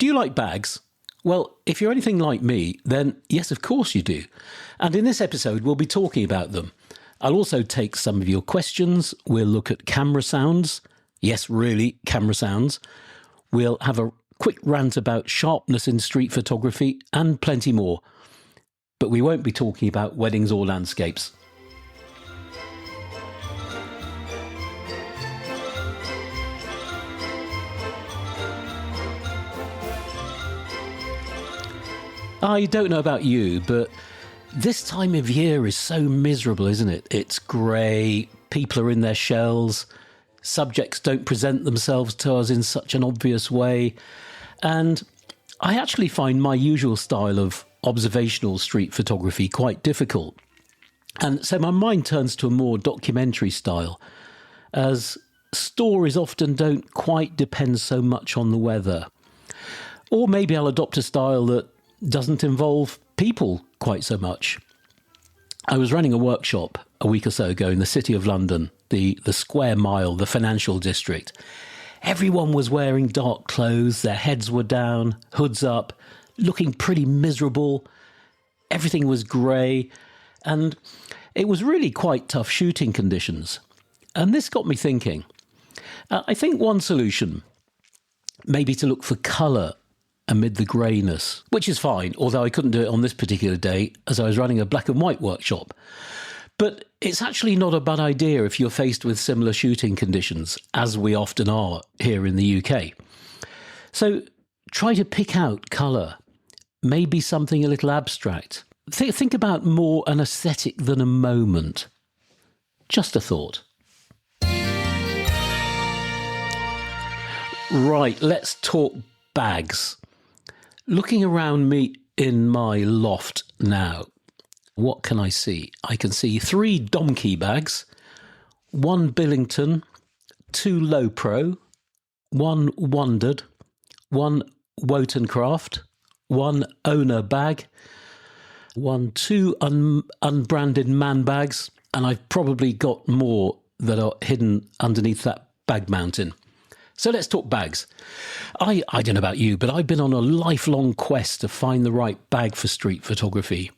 you like bags? Well, if you're anything like me, then yes, of course you do. And in this episode, we'll be talking about them. I'll also take some of your questions. We'll look at camera sounds. Yes, really, camera sounds. We'll have a quick rant about sharpness in street photography and plenty more. But we won't be talking about weddings or landscapes. I don't know about you, but this time of year is so miserable, isn't it? It's grey, people are in their shells, subjects don't present themselves to us in such an obvious way, and I actually find my usual style of observational street photography quite difficult. And so my mind turns to a more documentary style, as stories often don't quite depend so much on the weather. Or maybe I'll adopt a style that doesn't involve people quite so much. I was running a workshop a week or so ago in the City of London, the Square Mile, the financial district. Everyone was wearing dark clothes, their heads were down, hoods up, looking pretty miserable. Everything was grey, and it was really quite tough shooting conditions. And this got me thinking. I think one solution may be to look for colour amid the greyness, which is fine, although I couldn't do it on this particular day as I was running a black and white workshop. But it's actually not a bad idea if you're faced with similar shooting conditions, as we often are here in the UK. So try to pick out colour, maybe something a little abstract. Think about more an aesthetic than a moment. Just a thought. Right, let's talk bags. Looking around me in my loft now, what can I see? I can see 3 Domke bags, 1 Billingham, 2 Lowepro, 1 Wondered, 1 Wotancraft, 1 Owner bag, 2 unbranded man bags, and I've probably got more that are hidden underneath that bag mountain. So let's talk bags. I don't know about you, but I've been on a lifelong quest to find the right bag for street photography.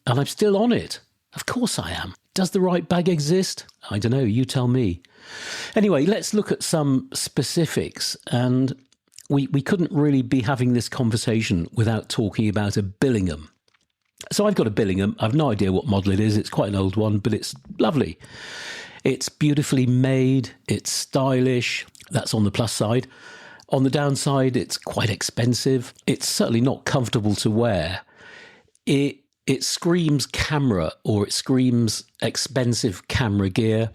And I'm still on it. Of course I am. Does the right bag exist? I don't know, you tell me. Anyway, let's look at some specifics. And we couldn't really be having this conversation without talking about a Billingham. So I've got a Billingham. I've no idea what model it is. It's quite an old one, but it's lovely. It's beautifully made. It's stylish. That's on the plus side. On the downside, it's quite expensive. It's certainly not comfortable to wear. It screams camera, or it screams expensive camera gear.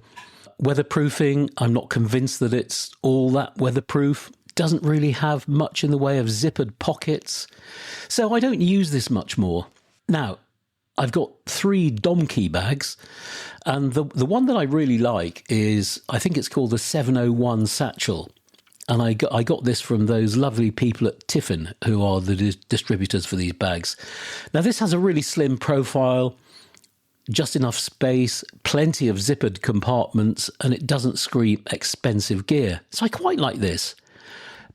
Weatherproofing, I'm not convinced that it's all that weatherproof. Doesn't really have much in the way of zippered pockets. So I don't use this much more. Now, I've got 3 Domke bags, and the one that I really like is, I think it's called the 701 Satchel. And I got this from those lovely people at Tiffin, who are the distributors for these bags. Now, this has a really slim profile, just enough space, plenty of zippered compartments, and it doesn't scream expensive gear. So I quite like this.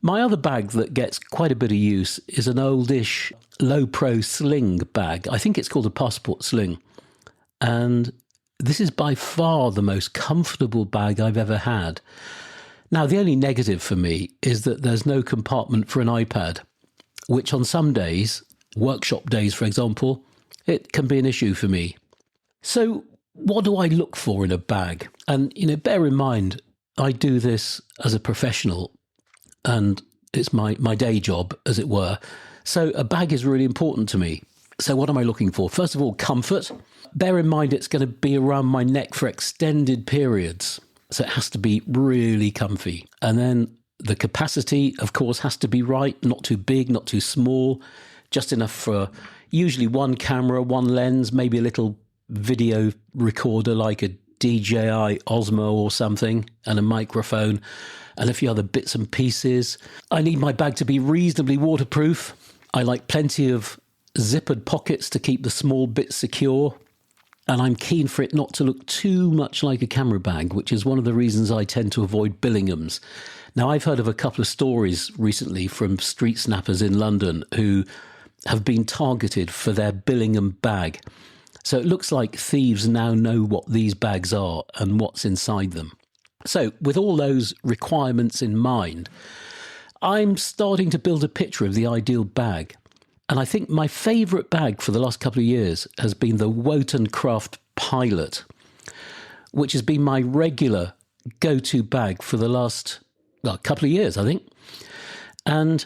My other bag that gets quite a bit of use is an oldish Lowepro sling bag. I think it's called a passport sling. And this is by far the most comfortable bag I've ever had. Now, the only negative for me is that there's no compartment for an iPad, which on some days, workshop days for example, it can be an issue for me. So what do I look for in a bag? And, bear in mind, I do this as a professional, and it's my day job, as it were. So a bag is really important to me. So what am I looking for? First of all, comfort. Bear in mind it's going to be around my neck for extended periods. So it has to be really comfy. And then the capacity, of course, has to be right. Not too big, not too small. Just enough for usually 1 camera, 1 lens, maybe a little video recorder like a DJI Osmo or something, and a microphone, and a few other bits and pieces. I need my bag to be reasonably waterproof. I like plenty of zippered pockets to keep the small bits secure. And I'm keen for it not to look too much like a camera bag, which is one of the reasons I tend to avoid Billinghams. Now, I've heard of a couple of stories recently from street snappers in London who have been targeted for their Billingham bag. So it looks like thieves now know what these bags are and what's inside them. So with all those requirements in mind, I'm starting to build a picture of the ideal bag. And I think my favourite bag for the last couple of years has been the Wotancraft Pilot, which has been my regular go-to bag for the last couple of years, I think. And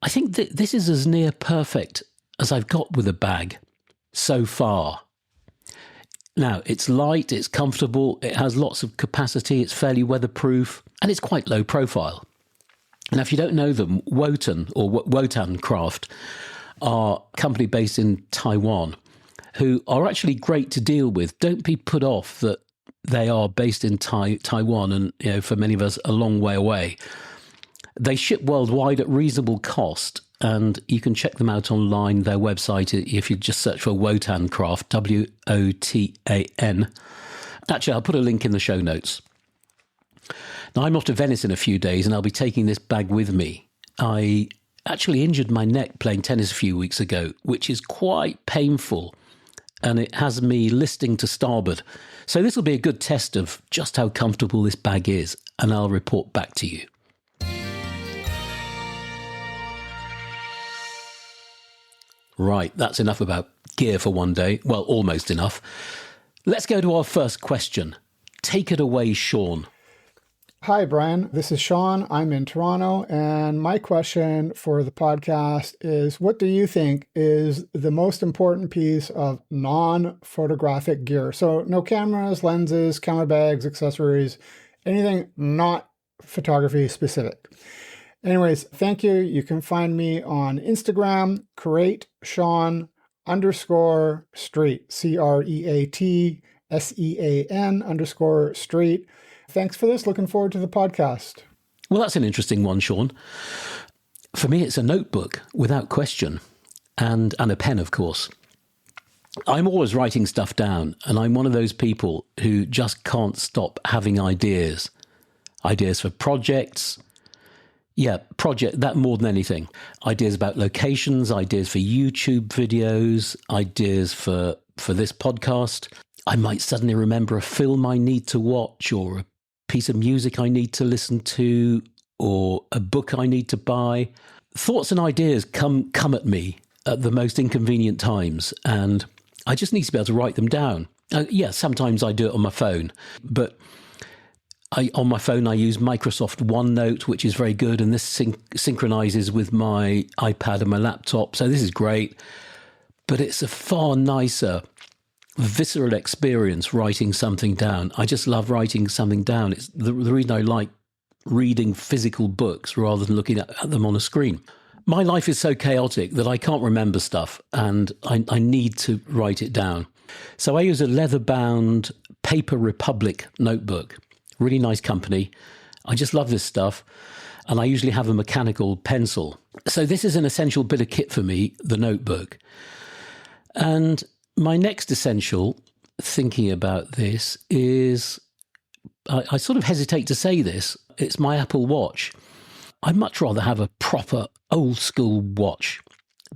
I think that this is as near perfect as I've got with a bag so far. Now, it's light, it's comfortable, it has lots of capacity, it's fairly weatherproof, and it's quite low profile. Now, if you don't know them, Wotancraft are a company based in Taiwan who are actually great to deal with. Don't be put off that they are based in Taiwan and, for many of us, a long way away. They ship worldwide at reasonable cost, and you can check them out online, their website, if you just search for Wotancraft, Wotan. Actually, I'll put a link in the show notes. Now, I'm off to Venice in a few days, and I'll be taking this bag with me. I actually injured my neck playing tennis a few weeks ago, which is quite painful, and it has me listing to starboard. So this will be a good test of just how comfortable this bag is, and I'll report back to you. Right, that's enough about gear for one day. Well, almost enough. Let's go to our first question. Take it away, Sean. Hi, Brian. This is Sean. I'm in Toronto, and my question for the podcast is, what do you think is the most important piece of non-photographic gear? So no cameras, lenses, camera bags, accessories, anything not photography specific. Anyways, thank you. You can find me on Instagram, createsean_street, CREATSEAN_street. Thanks for this. Looking forward to the podcast. Well, that's an interesting one, Sean. For me, it's a notebook, without question, and a pen, of course. I'm always writing stuff down, and I'm one of those people who just can't stop having ideas. Ideas for projects. Yeah, that more than anything. Ideas about locations, ideas for YouTube videos, ideas for this podcast. I might suddenly remember a film I need to watch, or a piece of music I need to listen to, or a book I need to buy. Thoughts and ideas come at me at the most inconvenient times, and I just need to be able to write them down. Sometimes I do it on my phone, but on my phone I use Microsoft OneNote, which is very good, and this synchronizes with my iPad and my laptop, so this is great. But it's a far nicer, visceral experience writing something down. I just love writing something down. It's the reason I like reading physical books rather than looking at them on a screen. My life is so chaotic that I can't remember stuff, and I need to write it down. So I use a leather-bound Paper Republic notebook. Really nice company. I just love this stuff. And I usually have a mechanical pencil. So this is an essential bit of kit for me, the notebook. And my next essential, thinking about this, is, I sort of hesitate to say this, it's my Apple Watch. I'd much rather have a proper old school watch.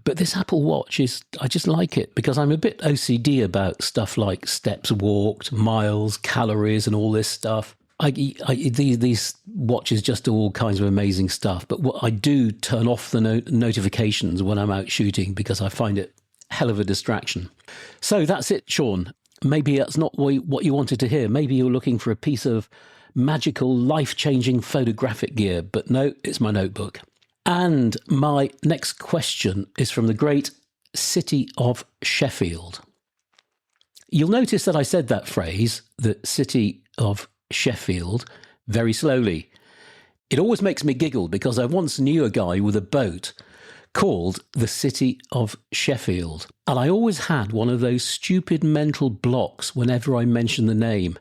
But this Apple Watch I just like it because I'm a bit OCD about stuff like steps walked, miles, calories, and all this stuff. These watches just do all kinds of amazing stuff. But what I do turn off the notifications when I'm out shooting because I find it a hell of a distraction. So that's it, Sean. Maybe that's not what you wanted to hear. Maybe you're looking for a piece of magical, life-changing photographic gear. But no, it's my notebook. And my next question is from the great city of Sheffield. You'll notice that I said that phrase, the city of Sheffield, very slowly. It always makes me giggle because I once knew a guy with a boat called the City of Sheffield. And I always had one of those stupid mental blocks whenever I mentioned the name.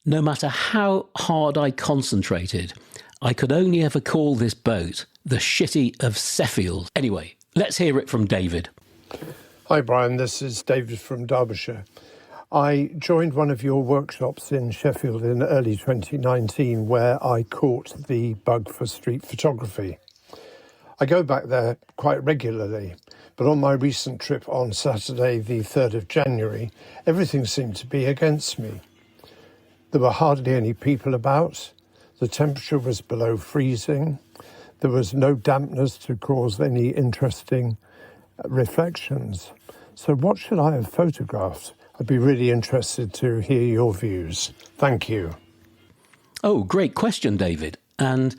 No matter how hard I concentrated, I could only ever call this boat the Shitty of Sheffield. Anyway, let's hear it from David. Hi, Brian. This is David from Derbyshire. I joined one of your workshops in Sheffield in early 2019 where I caught the bug for street photography. I go back there quite regularly, but on my recent trip on Saturday, the 3rd of January, everything seemed to be against me. There were hardly any people about. The temperature was below freezing. There was no dampness to cause any interesting reflections. So what should I have photographed? I'd be really interested to hear your views. Thank you. Oh, great question, David. And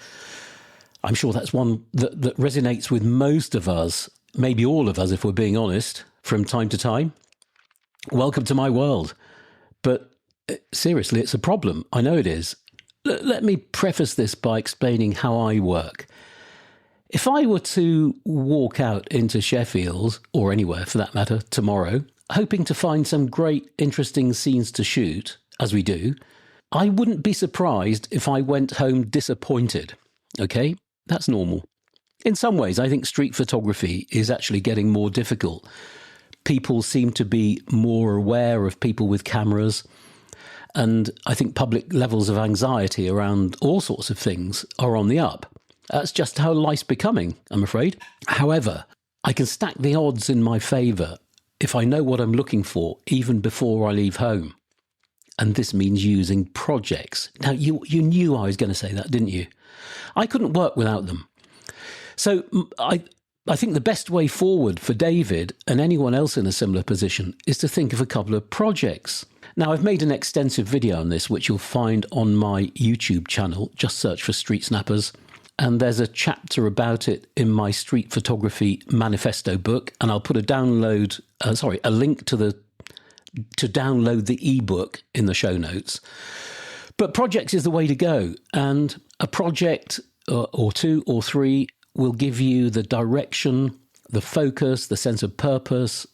I'm sure that's one that resonates with most of us, maybe all of us, if we're being honest, from time to time. Welcome to my world. But seriously, it's a problem. I know it is. Let me preface this by explaining how I work. If I were to walk out into Sheffield, or anywhere for that matter, tomorrow, hoping to find some great, interesting scenes to shoot, as we do, I wouldn't be surprised if I went home disappointed. Okay? That's normal. In some ways, I think street photography is actually getting more difficult. People seem to be more aware of people with cameras, and I think public levels of anxiety around all sorts of things are on the up. That's just how life's becoming, I'm afraid. However, I can stack the odds in my favour if I know what I'm looking for even before I leave home. And this means using projects. Now, you knew I was going to say that, didn't you? I couldn't work without them. So I think the best way forward for David and anyone else in a similar position is to think of a couple of projects. Now, I've made an extensive video on this, which you'll find on my YouTube channel. Just search for Street Snappers. And there's a chapter about it in my street photography manifesto book. And I'll put a link to download the ebook in the show notes. But projects is the way to go. And a project or two or three will give you the direction, the focus, the sense of purpose,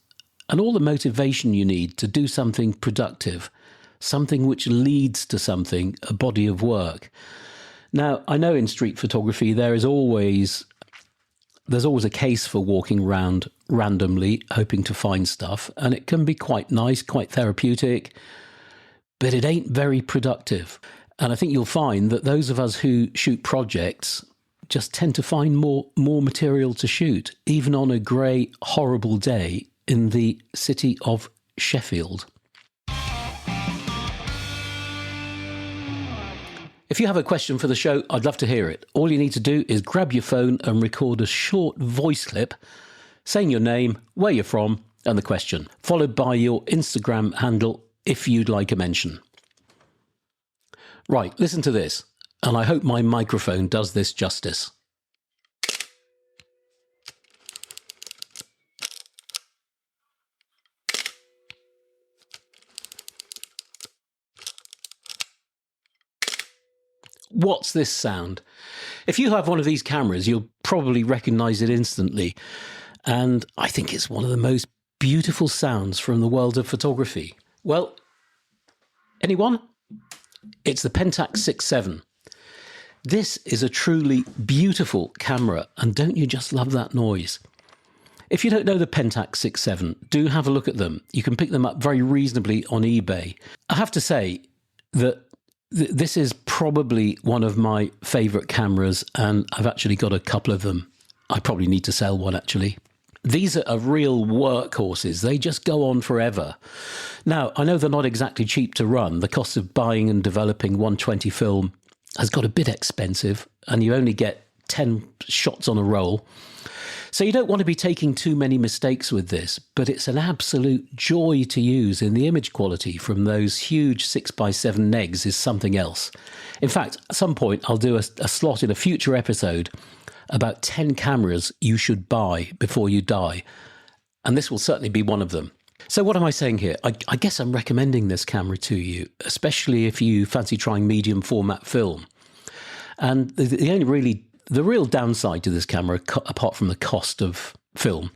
and all the motivation you need to do something productive, something which leads to something, a body of work. Now, I know in street photography there's always a case for walking around randomly, hoping to find stuff, and it can be quite nice, quite therapeutic, but it ain't very productive. And I think you'll find that those of us who shoot projects just tend to find more material to shoot, even on a grey, horrible day in the city of Sheffield. If you have a question for the show, I'd love to hear it. All you need to do is grab your phone and record a short voice clip saying your name, where you're from, and the question, followed by your Instagram handle if you'd like a mention. Right, listen to this, and I hope my microphone does this justice. What's this sound? If you have one of these cameras, you'll probably recognize it instantly. And I think it's one of the most beautiful sounds from the world of photography. Well, anyone? It's the Pentax 6.7. This is a truly beautiful camera, and don't you just love that noise? If you don't know the Pentax 6.7, do have a look at them. You can pick them up very reasonably on eBay. I have to say that this is probably one of my favourite cameras, and I've actually got a couple of them. I probably need to sell one, actually. These are real workhorses. They just go on forever. Now, I know they're not exactly cheap to run. The cost of buying and developing 120 film has got a bit expensive, and you only get 10 shots on a roll. So you don't want to be taking too many mistakes with this, but it's an absolute joy to use, and the image quality from those huge 6x7 negs is something else. In fact, at some point, I'll do a slot in a future episode about 10 cameras you should buy before you die, and this will certainly be one of them. So what am I saying here? I guess I'm recommending this camera to you, especially if you fancy trying medium format film. And the real downside to this camera, apart from the cost of film,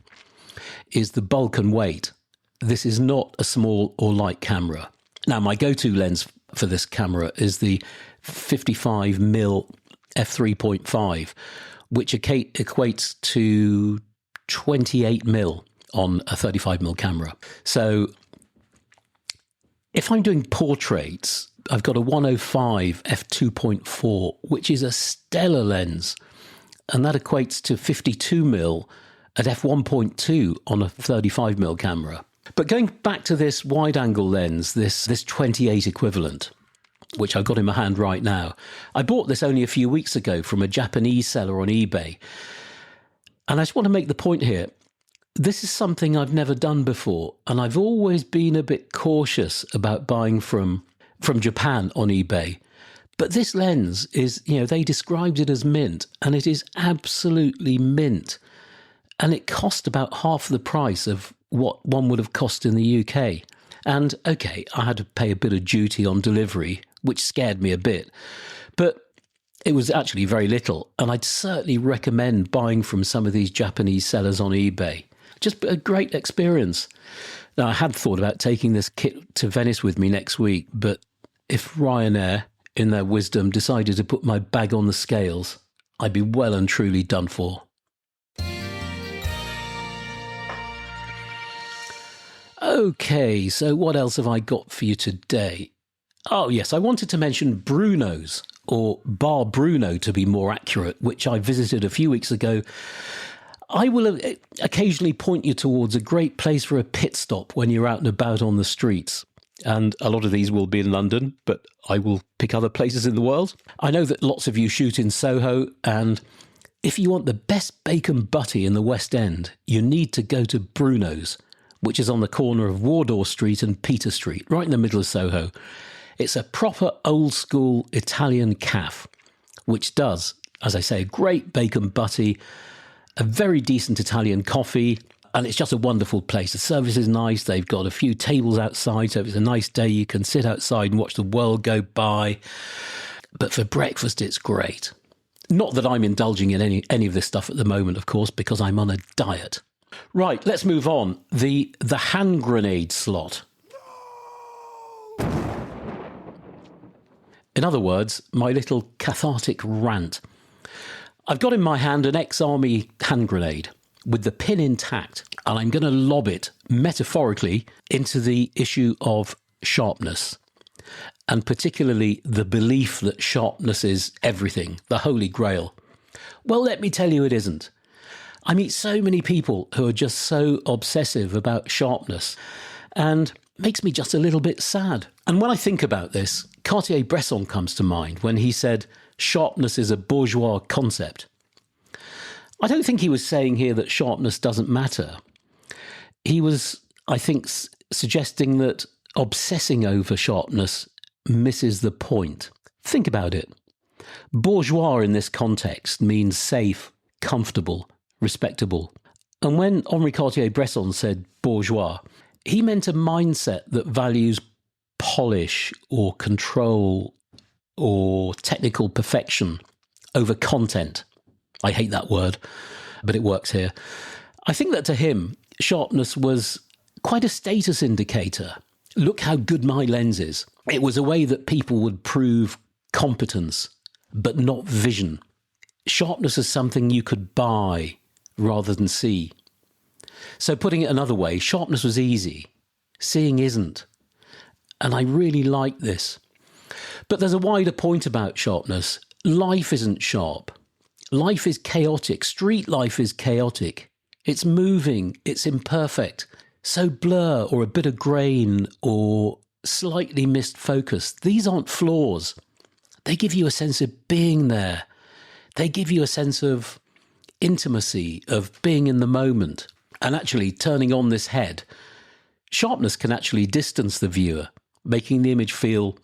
is the bulk and weight. This is not a small or light camera. Now, my go-to lens for this camera is the 55mm f3.5, which equates to 28mm on a 35mm camera. So If I'm doing portraits, I've got a 105 f2.4, which is a stellar lens, and that equates to 52mm at f1.2 on a 35mm camera. But going back to this wide-angle lens, this 28 equivalent, which I've got in my hand right now, I bought this only a few weeks ago from a Japanese seller on eBay. And I just want to make the point here, this is something I've never done before, and I've always been a bit cautious about buying from Japan on eBay. But this lens is, they described it as mint, and it is absolutely mint. And it cost about half the price of what one would have cost in the UK. And, okay, I had to pay a bit of duty on delivery, which scared me a bit. But it was actually very little, and I'd certainly recommend buying from some of these Japanese sellers on eBay. Just a great experience. Now, I had thought about taking this kit to Venice with me next week, but if Ryanair, in their wisdom, decided to put my bag on the scales, I'd be well and truly done for. Okay, so what else have I got for you today? Oh, yes, I wanted to mention Bruno's, or Bar Bruno to be more accurate, which I visited a few weeks ago. I will occasionally point you towards a great place for a pit stop when you're out and about on the streets. And a lot of these will be in London, but I will pick other places in the world. I know that lots of you shoot in Soho, and if you want the best bacon butty in the West End, you need to go to Bruno's, which is on the corner of Wardour Street and Peter Street, right in the middle of Soho. It's a proper old-school Italian cafe, which does, as I say, a great bacon butty, a very decent Italian coffee, and it's just a wonderful place. The service is nice. They've got a few tables outside, so if it's a nice day, you can sit outside and watch the world go by. But for breakfast, it's great. Not that I'm indulging in any of this stuff at the moment, of course, because I'm on a diet. Right, let's move on. The hand grenade slot. In other words, my little cathartic rant. I've got in my hand an ex-army hand grenade with the pin intact, and I'm going to lob it, metaphorically, into the issue of sharpness, and particularly the belief that sharpness is everything, the holy grail. Well, let me tell you it isn't. I meet so many people who are just so obsessive about sharpness, and makes me just a little bit sad. And when I think about this, Cartier-Bresson comes to mind when he said, sharpness is a bourgeois concept. I don't think he was saying here that sharpness doesn't matter. He was, I think, suggesting that obsessing over sharpness misses the point. Think about it. Bourgeois in this context means safe, comfortable, respectable. And when Henri Cartier-Bresson said bourgeois, he meant a mindset that values polish or control or technical perfection over content. I hate that word, but it works here. I think that to him, sharpness was quite a status indicator. Look how good my lens is. It was a way that people would prove competence, but not vision. Sharpness is something you could buy rather than see. So putting it another way, sharpness was easy. Seeing isn't. And I really like this. But there's a wider point about sharpness. Life isn't sharp. Life is chaotic. Street life is chaotic. It's moving. It's imperfect. So blur or a bit of grain or slightly missed focus, these aren't flaws. They give you a sense of being there. They give you a sense of intimacy, of being in the moment. And actually turning on this head, sharpness can actually distance the viewer, making the image feel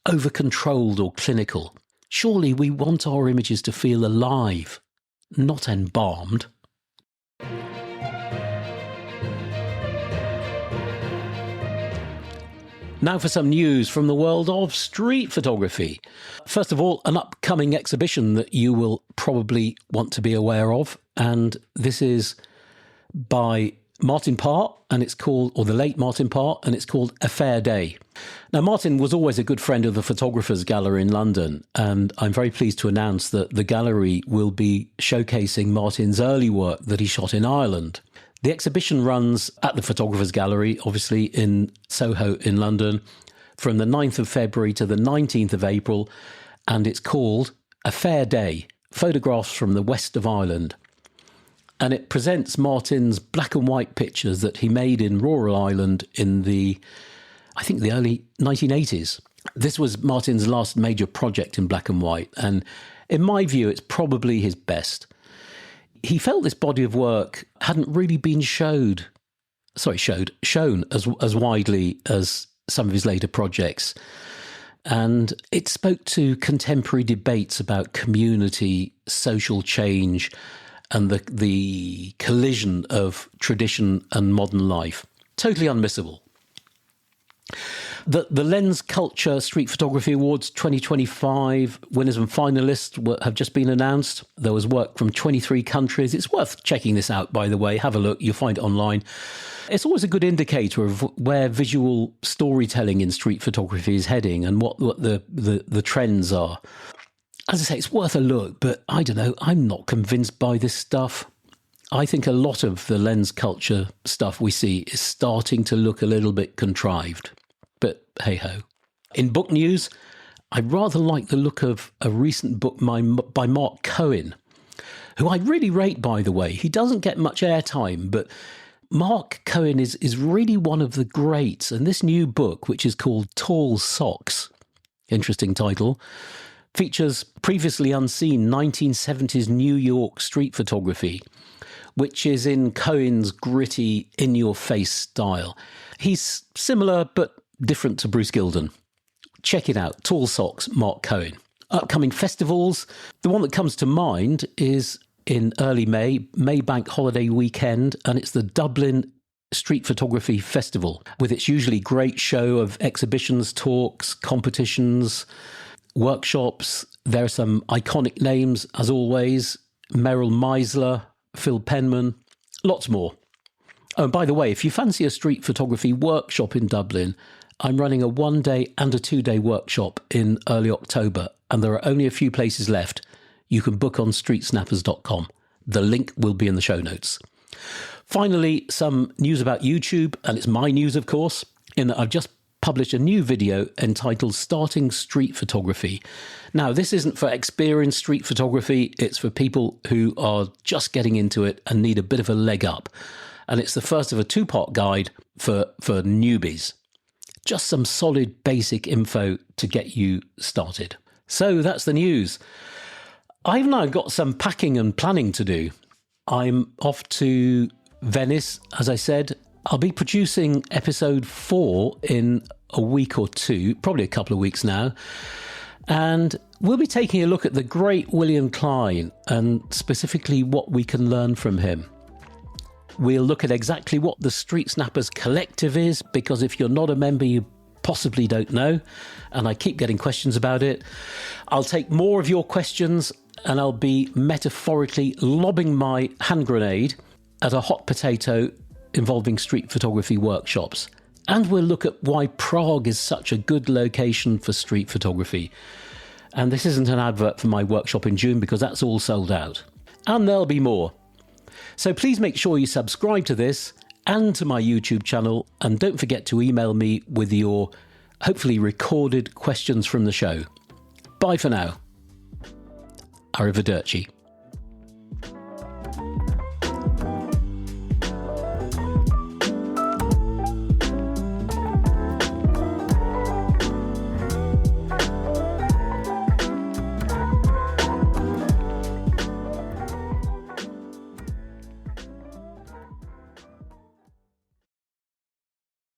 over-controlled or clinical. Surely we want our images to feel alive, not embalmed. Now for some news from the world of street photography. First of all, an upcoming exhibition that you will probably want to be aware of, and this is by Martin Parr, and it's called, or the late Martin Parr, and it's called A Fair Day. Now, Martin was always a good friend of the Photographers Gallery in London, and I'm very pleased to announce that the gallery will be showcasing Martin's early work that he shot in Ireland. The exhibition runs at the Photographers Gallery, obviously in Soho in London, from the 9th of February to the 19th of April, and it's called A Fair Day, Photographs from the West of Ireland. And it presents Martin's black and white pictures that he made in rural Ireland in the early 1980s. This was Martin's last major project in black and white, and in my view, it's probably his best. He felt this body of work hadn't really been shown as widely as some of his later projects. And it spoke to contemporary debates about community, social change, and the collision of tradition and modern life. Totally unmissable. The Lens Culture Street Photography Awards 2025 winners and finalists have just been announced. There was work from 23 countries. It's worth checking this out, by the way. Have a look. You'll find it online. It's always a good indicator of where visual storytelling in street photography is heading and what the trends are. As I say, it's worth a look, but I don't know. I'm not convinced by this stuff. I think a lot of the Lens Culture stuff we see is starting to look a little bit contrived. But hey-ho. In book news, I rather like the look of a recent book by Mark Cohen, who I really rate, by the way. He doesn't get much airtime, but Mark Cohen is really one of the greats. And this new book, which is called Tall Socks, interesting title, features previously unseen 1970s New York street photography, which is in Cohen's gritty, in-your-face style. He's similar but different to Bruce Gilden. Check it out, Tall Socks, Mark Cohen. Upcoming festivals, the one that comes to mind is in early May Bank Holiday weekend, and it's the Dublin Street Photography Festival, with its usually great show of exhibitions, talks, competitions, workshops. There are some iconic names, as always, Merrill Meisler, Phil Penman, lots more. Oh, and by the way, if you fancy a street photography workshop in Dublin, I'm running a 1-day and a 2-day workshop in early October, and there are only a few places left. You can book on streetsnappers.com. The link will be in the show notes. Finally, some news about YouTube, and it's my news, of course, in that I've just published a new video entitled Starting Street Photography. Now, this isn't for experienced street photography. It's for people who are just getting into it and need a bit of a leg up. And it's the first of a 2-part guide for newbies. Just some solid basic info to get you started. So that's the news. I've now got some packing and planning to do. I'm off to Venice, as I said. I'll be producing episode 4 in a week or two, probably a couple of weeks now. And we'll be taking a look at the great William Klein and specifically what we can learn from him. We'll look at exactly what the Street Snappers Collective is, because if you're not a member, you possibly don't know, and I keep getting questions about it. I'll take more of your questions, and I'll be metaphorically lobbing my hand grenade at a hot potato involving street photography workshops. And we'll look at why Prague is such a good location for street photography. And this isn't an advert for my workshop in June, because that's all sold out. And there'll be more. So please make sure you subscribe to this and to my YouTube channel, and don't forget to email me with your hopefully recorded questions from the show. Bye for now. Arrivederci.